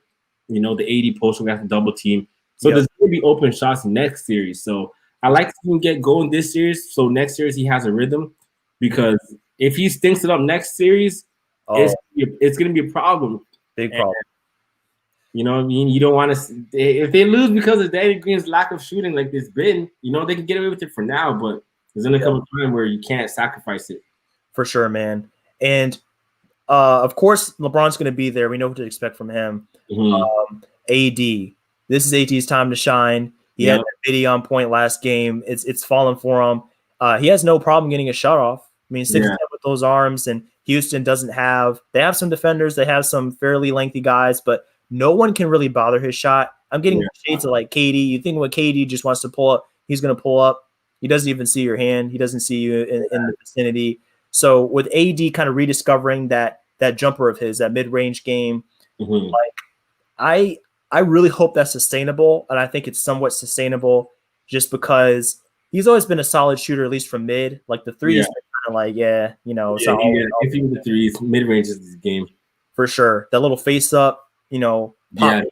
you know, the 80 post. We have to double team, so there's gonna be open shots next series. So I like to see him get going this series, so next series he has a rhythm, because if he stinks it up next series. It's going to be a problem. Big problem. You know what I mean? You don't want to – if they lose because of Danny Green's lack of shooting like this been, you know, they can get away with it for now, but there's going to come a time where you can't sacrifice it. For sure, man. And, of course, LeBron's going to be there. We know what to expect from him. AD. This is AD's time to shine. He had that video on point last game. It's fallen for him. He has no problem getting a shot off. I mean, 6'10" with those arms, and Houston doesn't have – they have some defenders. They have some fairly lengthy guys, but no one can really bother his shot. I'm getting shades of like KD. You think when KD just wants to pull up, he's going to pull up. He doesn't even see your hand. He doesn't see you in the vicinity. So with AD kind of rediscovering that jumper of his, that mid-range game, like I really hope that's sustainable, and I think it's somewhat sustainable just because he's always been a solid shooter, at least from mid. Like the threes, kind of like, you know. If you the threes, mid-range is the game. For sure. That little face-up, you know. That's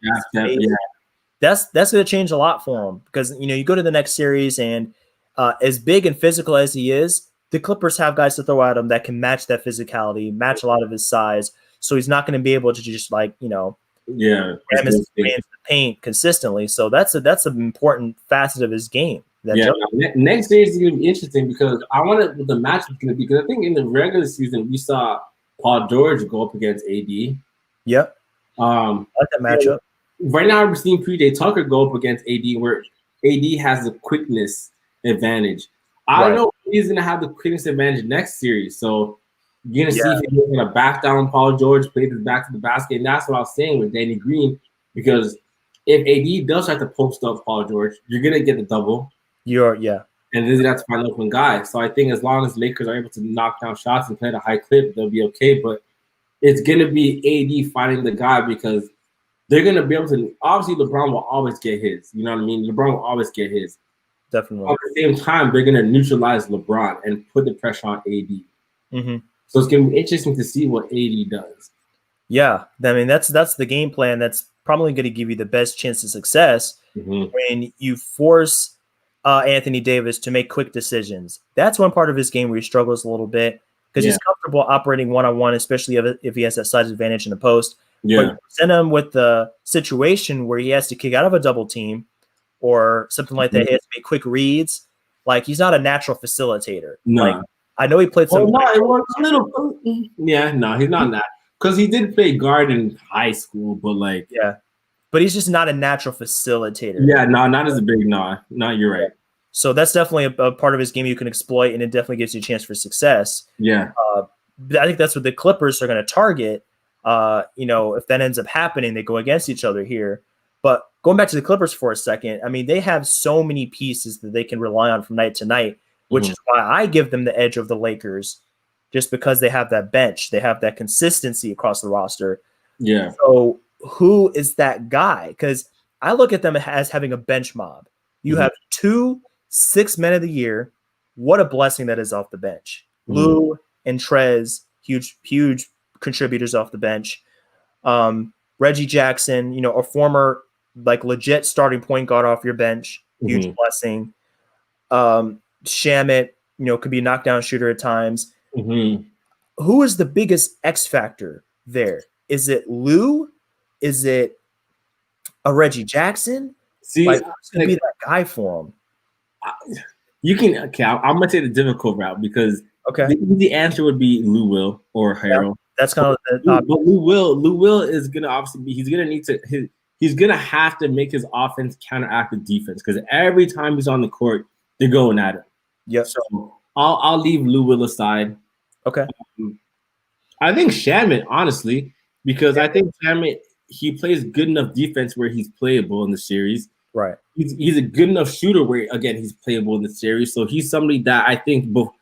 going to change a lot for him because, you know, you go to the next series and as big and physical as he is, the Clippers have guys to throw at him that can match that physicality, match a lot of his size. So he's not going to be able to just like, you know, ram his paint consistently. So that's an important facet of his game. Next series is going to be interesting because I wonder what the match is going to be, because I think in the regular season we saw Paul George go up against AD. Yep. I like that matchup. Right now we're seeing PJ Tucker go up against AD, where AD has the quickness advantage. I don't know if he's going to have the quickness advantage next series. So you're going to see if he's going to back down Paul George, play this back to the basket. And that's what I was saying with Danny Green, because if AD does try to post up Paul George, you're going to get the double. And then you have to find an open guy. So I think as long as Lakers are able to knock down shots and play at a high clip, they'll be okay. But it's going to be AD finding the guy, because they're going to be able to – obviously, LeBron will always get his. You know what I mean? LeBron will always get his. Definitely. At the same time, they're going to neutralize LeBron and put the pressure on AD. So it's going to be interesting to see what AD does. Yeah. I mean, that's the game plan that's probably going to give you the best chance of success when you force Anthony Davis to make quick decisions. That's one part of his game where he struggles a little bit because he's comfortable operating one-on-one, especially if he has that size advantage in the post. But you present him with the situation where he has to kick out of a double team or something like that. He has to make quick reads. Like, he's not a natural facilitator. No. Like, I know he played some. It was a little. He's not that, because he did play guard in high school, but like. But he's just not a natural facilitator. Not as a big. No, you're right. So that's definitely a part of his game you can exploit, and it definitely gives you a chance for success. I think that's what the Clippers are going to target. You know, if that ends up happening, they go against each other here. But going back to the Clippers for a second, I mean, they have so many pieces that they can rely on from night to night, which is why I give them the edge of the Lakers, just because they have that bench. They have that consistency across the roster. So who is that guy? Because I look at them as having a bench mob. You have 2 6 men of the year. What a blessing that is off the bench. Lou and Trez, huge contributors off the bench. Reggie Jackson, a former like legit starting point guard off your bench, huge blessing. Shamit, could be a knockdown shooter at times. Who is the biggest X factor there? Is it Lou? Is it a Reggie Jackson? See, who's gonna be that guy for him? I'm gonna take the difficult route because the easy answer would be Lou Will or Harold. That's kind of but Lou Will is gonna obviously be. He's gonna have to make his offense counteract the defense because every time he's on the court, they're going at him. Yep. So I'll leave Lou Will aside. Okay. I think Shamit, honestly, because I think Shamit, he plays good enough defense where he's playable in the series. Right. He's a good enough shooter where, again, he's playable in the series. So he's somebody that I think both.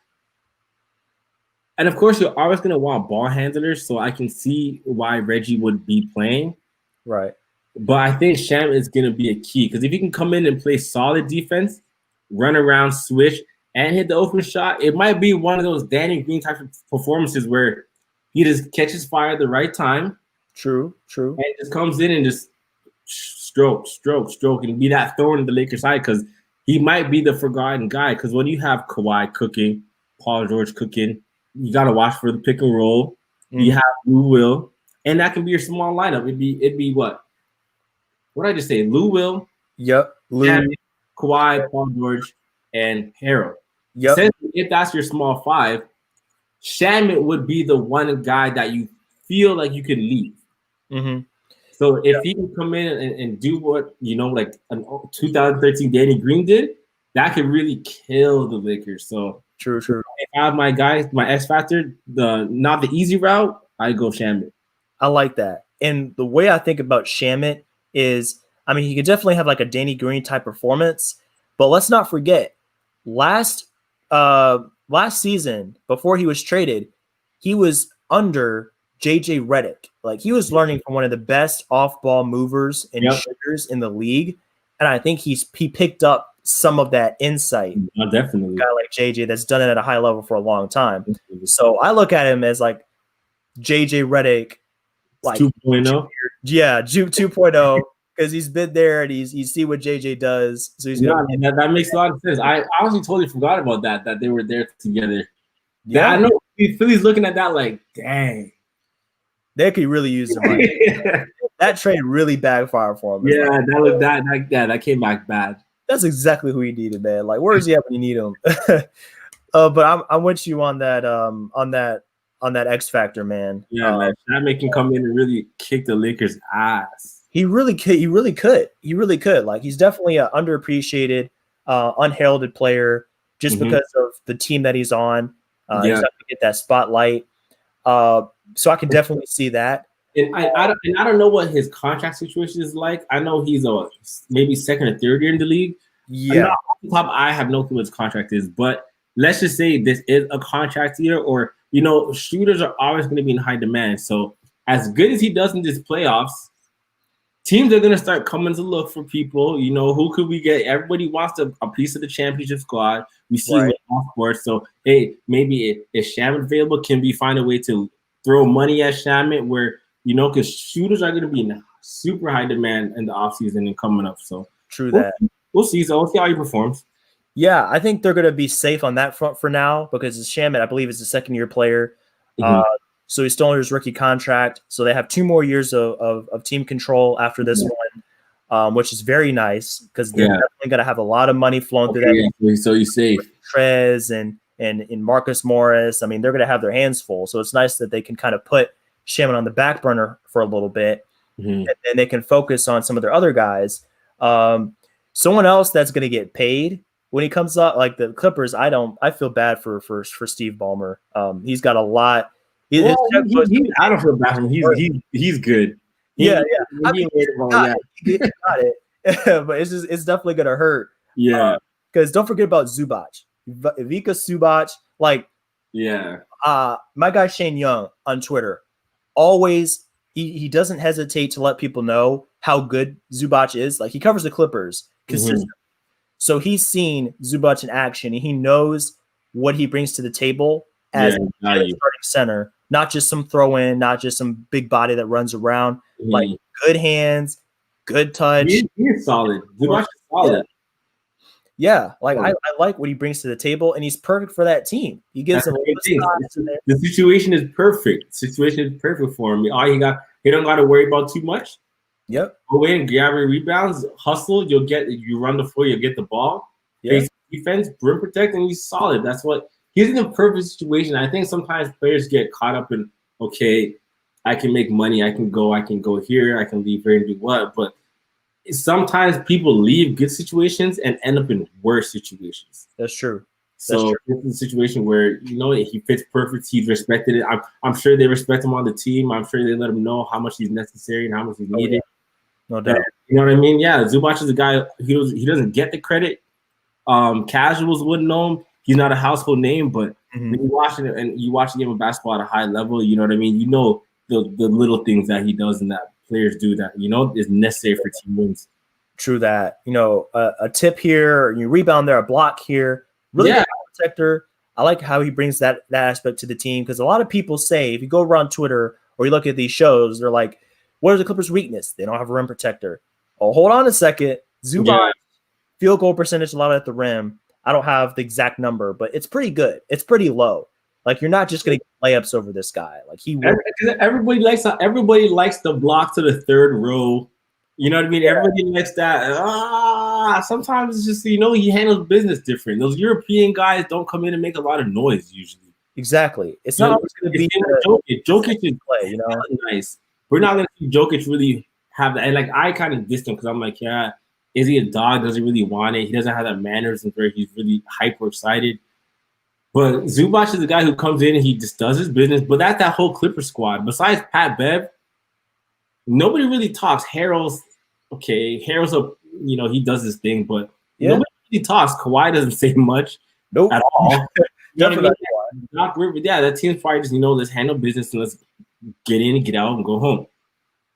And of course, you're always going to want ball handlers. So I can see why Reggie would be playing. Right. But I think Shamit is going to be a key because if he can come in and play solid defense, run around, switch, and hit the open shot, it might be one of those Danny Green type of performances where he just catches fire at the right time. True. And just comes in and just stroke, and be that thorn in the Lakers' side because he might be the forgotten guy. Because when you have Kawhi cooking, Paul George cooking, you got to watch for the pick and roll. You have Lou Will, and that can be your small lineup. It'd be what? What did I just say? Lou Will. Yep. Lou, Kawhi, Paul George, and Harold. Yep. If that's your small five, Shamit would be the one guy that you feel like you could leave. So if he can come in and do what, like an 2013 Danny Green did, that could really kill the Lakers. So true. If I have my guy, my X factor, not the easy route, I go Shamit. I like that. And the way I think about Shamit is, he could definitely have like a Danny Green type performance, but let's not forget last season before he was traded, he was under JJ Redick. Like he was learning from one of the best off-ball movers and shooters in the league, and I think he picked up some of that insight. Definitely, a guy like JJ that's done it at a high level for a long time. So I look at him as like JJ Redick, like 2.0. Yeah, 2.0. Because he's been there and you see what JJ does. So he's that makes a lot of sense. I honestly totally forgot about that they were there together. Yeah, I know Philly's looking at that like, dang. They could really use him. That trade really backfired for him. Yeah, that came back bad. That's exactly who he needed, man. Like, where is he at when you need him? But I'm with you on that X factor, man. Yeah, man. That can come in and really kick the Lakers' ass. He really could. Like, he's definitely an underappreciated, unheralded player just because of the team that he's on. He's not going to get that spotlight. So I can definitely see that. And I don't know what his contract situation is like. I know he's maybe second or third year in the league. Yeah. Off the top, I have no clue what his contract is. But let's just say this is a contract year, or shooters are always going to be in high demand. So as good as he does in this playoffs, teams are going to start coming to look for people. Who could we get? Everybody wants a piece of the championship squad. We see it off sports. So, hey, maybe if Shamit available, can we find a way to throw money at Shamit where, because shooters are going to be in super high demand in the offseason and coming up. So true that. We'll see. So we'll see how he performs. Yeah, I think they're going to be safe on that front for now because Shamit, I believe, is a second-year player. So he's still under his rookie contract. So they have 2 more years of team control after this one, which is very nice because they're definitely going to have a lot of money flowing through that. Yeah, so he's safe. Trez and Marcus Morris. They're going to have their hands full. So it's nice that they can kind of put Shamit on the back burner for a little bit, and then they can focus on some of their other guys. Someone else that's going to get paid when he comes up, like the Clippers. I feel bad for Steve Ballmer. He's got a lot. I don't feel bad for him. He's good. He got it. But it's definitely gonna hurt. Yeah. Because don't forget about Zubac. Ivica Zubac. My guy Shane Young on Twitter always he doesn't hesitate to let people know how good Zubac is. Like he covers the Clippers consistently. So he's seen Zubac in action and he knows what he brings to the table as a starting center. not just some throw in, not just some big body that runs around. Like good hands, good touch. He is solid. Zubac is solid. Yeah, like I like what he brings to the table, and he's perfect for that team. He gives them the situation is perfect. Situation is perfect for him. He don't got to worry about too much. Yep. Go in, grab your rebounds, hustle. You run the floor, you'll get the ball. Face defense, brim protect, and he's solid. That's what he's in the perfect situation. I think sometimes players get caught up in, okay, I can make money, I can go here, I can leave here and do what, but sometimes people leave good situations and end up in worse situations. That's true. So this is a situation where he fits perfect. He's respected it. I'm sure they respect him on the team. I'm sure they let him know how much he's necessary and how much he's needed. No doubt. You know what I mean? Yeah, Zubac is a guy. He doesn't get the credit. Casuals wouldn't know him. He's not a household name, but when you watch it and you watch a game of basketball at a high level, you know what I mean. You know the little things that he does and that players do that is necessary for team wins. True that. A tip here, you rebound there, a block here. Really good protector. I like how he brings that aspect to the team, because a lot of people say, if you go around Twitter or you look at these shows, they're like, what is the Clippers' weakness? They don't have a rim protector. Oh, hold on a second. Zubac, field goal percentage a lot at the rim. I don't have the exact number, but it's pretty good. It's pretty low. Like, you're not just going to get layups over this guy. Like, everybody likes the block to the third row. You know what I mean? Yeah. Everybody likes that. Sometimes it's just, he handles business different. Those European guys don't come in and make a lot of noise usually. Exactly. It's not always going to be Jokic is play, nice. We're not going to see Jokic really have that. And like, I kind of dissed him because I'm like, yeah, is he a dog? Does he really want it? He doesn't have that mannerism where he's really hyper excited. But Zubac is the guy who comes in and he just does his business. But that's that whole Clipper squad. Besides Pat Bev, nobody really talks. Harrell's he does his thing, but nobody really talks. Kawhi doesn't say much at all. Doc Rivers, that team's probably just let's handle business and let's get in and get out and go home.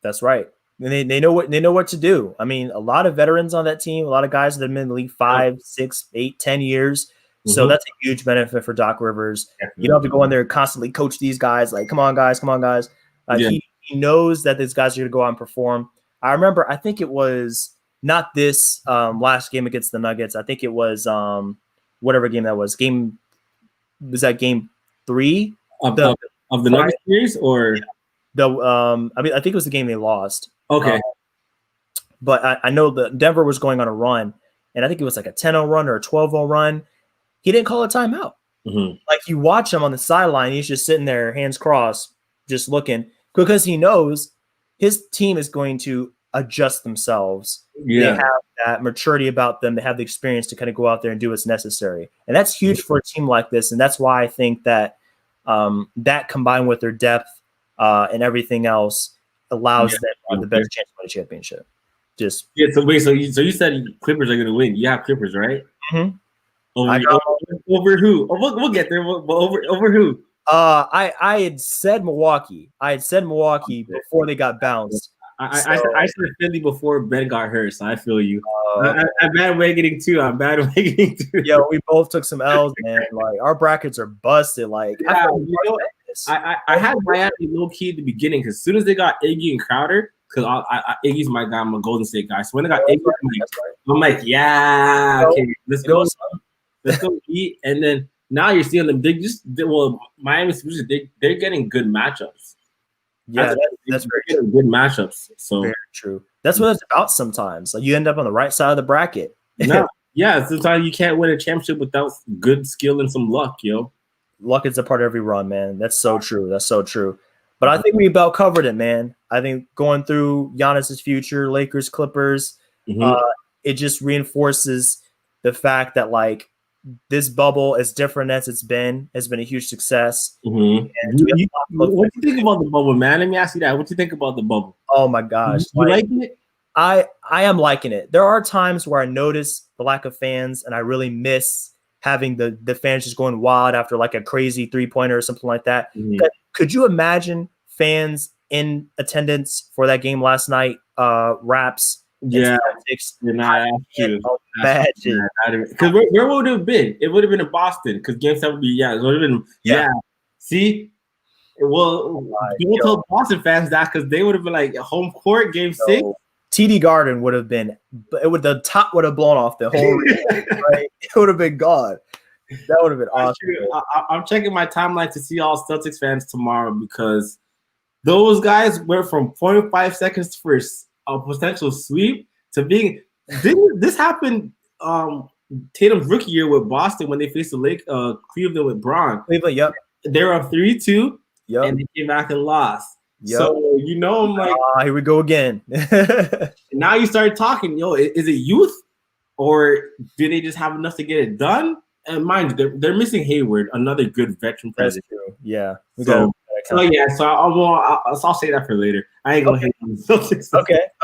That's right. And they know what to do. I mean, a lot of veterans on that team, a lot of guys that have been in the league 5, 6, 8, 10 years. So that's a huge benefit for Doc Rivers. You don't have to go in there and constantly coach these guys. Like, come on, guys. He knows that these guys are going to go out and perform. I remember, I think it was not this last game against the Nuggets. I think it was whatever game that was. Was that game 3 of the Nuggets series, or I think it was the game they lost. Okay, but I know that Denver was going on a run, and I think it was like a 10-0 run or a 12-0 run. He didn't call a timeout. Like, you watch him on the sideline, he's just sitting there, hands crossed, just looking, because he knows his team is going to adjust themselves. They have that maturity about them. They have the experience to kind of go out there and do what's necessary. And that's huge for a team like this. And that's why I think that that combined with their depth and everything else allows them to have the best chance to win a championship. So you said Clippers are going to win. You have Clippers, right? Over who? We'll get there. Over who? I had said Milwaukee. Before they got bounced. I said Philly before Ben got hurt, so I feel you. I'm bandwagoning too. Yo, we both took some L's, man. Like, our brackets are busted. Like, I had Miami low key at the beginning, because as soon as they got Iggy and Crowder, because Iggy's my guy, I'm a Golden State guy. So when they got Iggy, I'm like, okay, let's go eat. And then now you're seeing them. Miami's they're getting good matchups. Yeah, that's very true. Good matchups. So very true. That's what it's about sometimes. Like, you end up on the right side of the bracket. Sometimes you can't win a championship without good skill and some luck, yo. Luck is a part of every run, man. That's so true. But I think we about covered it, man. I think going through Giannis's future, Lakers, Clippers, it just reinforces the fact that, like, this bubble, as different as it's been, has been a huge success. What do you think about the bubble, man? Let me ask you that. What do you think about the bubble? Oh my gosh, you liking it? I am liking it. There are times where I notice the lack of fans, and I really miss having the fans just going wild after like a crazy 3-pointer or something like that. Could you imagine fans in attendance for that game last night? Raps. Yeah, because where would it have been? It would have been in Boston, because Game 7 would be it would have been See, Well, don't tell Boston fans that because they would have been like home court game 6. TD Garden would have been, the top would have blown off the whole right? It would have been gone. That would have been awesome. I'm checking my timeline to see all Celtics fans tomorrow because those guys went from 0.5 seconds for a potential sweep to being. This happened Tatum's rookie year with Boston when they faced the Cleveland with Braun. Cleveland, yep. They were up 3-2, yep. and they came back and lost. Yep. So I'm like, here we go again. Now you start talking, is it youth, or do they just have enough to get it done? And mind you, they're missing Hayward, another good veteran player. That's true. Yeah. So I'll say that for later. I ain't gonna hate on the Celtics.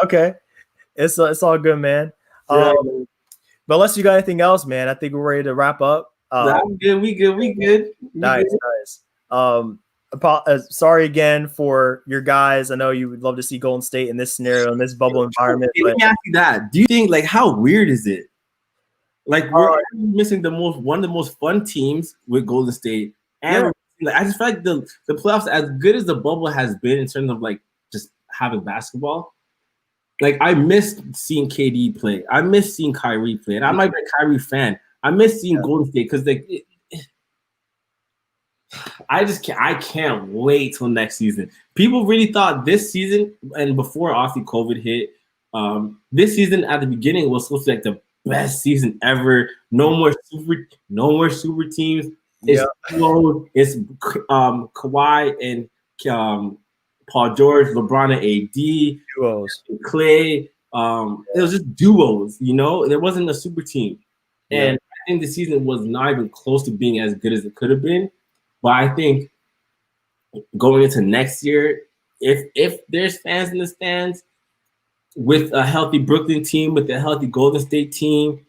Okay. It's all good, man. Yeah. But unless you got anything else, man, I think we're ready to wrap up. I'm good. We good. Nice. Sorry again for your guys. I know you would love to see Golden State in this scenario, in this bubble environment. Let me ask you that. Do you think, like, how weird is it? Like, we're missing one of the most fun teams with Golden State, and I just feel like the playoffs, as good as the bubble has been in terms of like just having basketball. Like, I miss seeing KD play. I miss seeing Kyrie play, and I'm like a Kyrie fan. I miss seeing Golden State because I can't wait till next season. People really thought this season, and before obviously COVID hit, this season at the beginning was supposed to be like the best season ever. No more super teams. It's it's Kawhi and Paul George, LeBron and AD, duos, Clay. It was just duos. There wasn't a super team, and I think the season was not even close to being as good as it could have been. But I think going into next year, if there's fans in the stands with a healthy Brooklyn team, with a healthy Golden State team,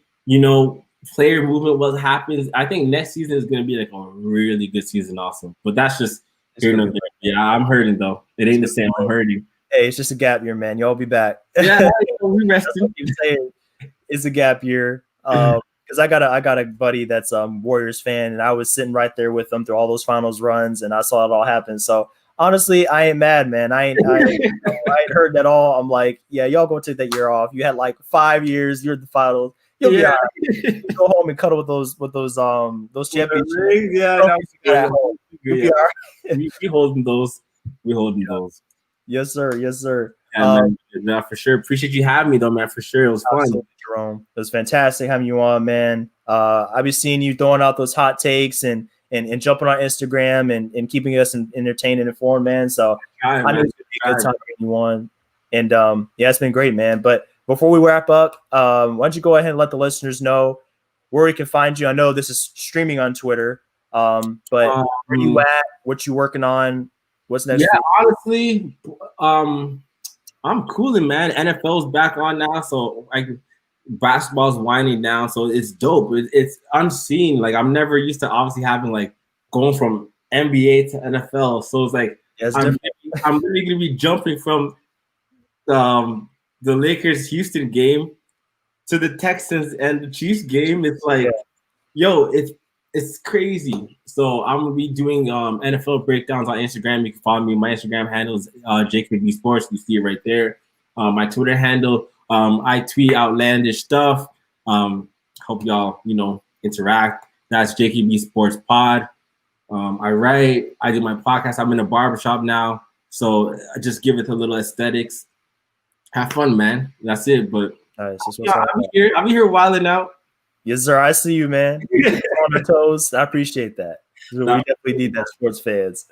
player movement, what happens, I think next season is going to be like a really good season also. But that's just I'm hurting though. It ain't the same. I'm hurting. Hey, it's just a gap year, man. Y'all be back. Yeah, we resting. It's a gap year. Because I got a buddy that's Warriors fan, and I was sitting right there with them through all those finals runs, and I saw it all happen. So honestly, I ain't mad, man. I ain't heard that all. I'm like, yeah, y'all go take that year off. You had like 5 years. You're at the finals. You'll be all right. Go home and cuddle with those championships. Yeah. We holding those. We holding those. Yes, sir. Yeah, for sure. Appreciate you having me, though, man. For sure, it was fun. Jerome, it was fantastic having you on, man. I've been seeing you throwing out those hot takes and jumping on Instagram and keeping us entertained and informed, man. So I knew it would be a good time having you on. And it's been great, man. But before we wrap up, why don't you go ahead and let the listeners know where we can find you? I know this is streaming on Twitter, but where you at? What you working on? What's next? Yeah, honestly, I'm cooling, man. NFL's back on now, so basketball's winding down, so it's dope. It's unseen. Like, I'm never used to obviously having like going from NBA to NFL, so it's like I'm really gonna be jumping from the Lakers Houston game to the Texans and the Chiefs game. It's like, it's crazy. So I'm gonna be doing NFL breakdowns on Instagram. You can follow me. My Instagram handle is JKB Sports. You see it right there. My Twitter handle. I tweet outlandish stuff. Hope y'all interact. That's JKB Sports Pod. I write. I do my podcast. I'm in a barbershop now, so I just give it a little aesthetics. Have fun, man. That's it. But nice. I'll be here wilding out. Yes, sir. I see you, man. On the toes. I appreciate that. We definitely need that, sports fans.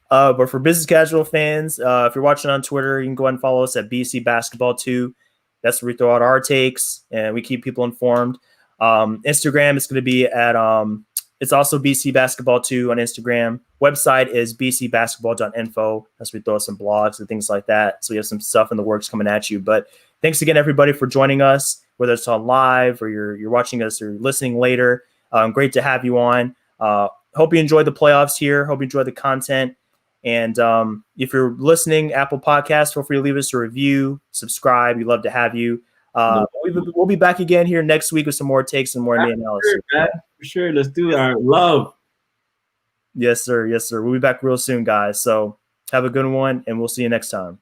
But for business casual fans, if you're watching on Twitter, you can go ahead and follow us at BC Basketball 2. That's where we throw out our takes and we keep people informed. Instagram is going to be at it's also BC Basketball 2 on Instagram. Website is bcbasketball.info. That's where we throw out some blogs and things like that. So we have some stuff in the works coming at you. But thanks again, everybody, for joining us, whether it's on live or you're watching us or listening later. Great to have you on. Hope you enjoyed the playoffs here. Hope you enjoyed the content. And if you're listening, Apple Podcasts, feel free to leave us a review, subscribe. We'd love to have you. We'll be back again here next week with some more takes and more NBA analysis. For sure. Let's do our love. Yes, sir. Yes, sir. We'll be back real soon, guys. So have a good one, and we'll see you next time.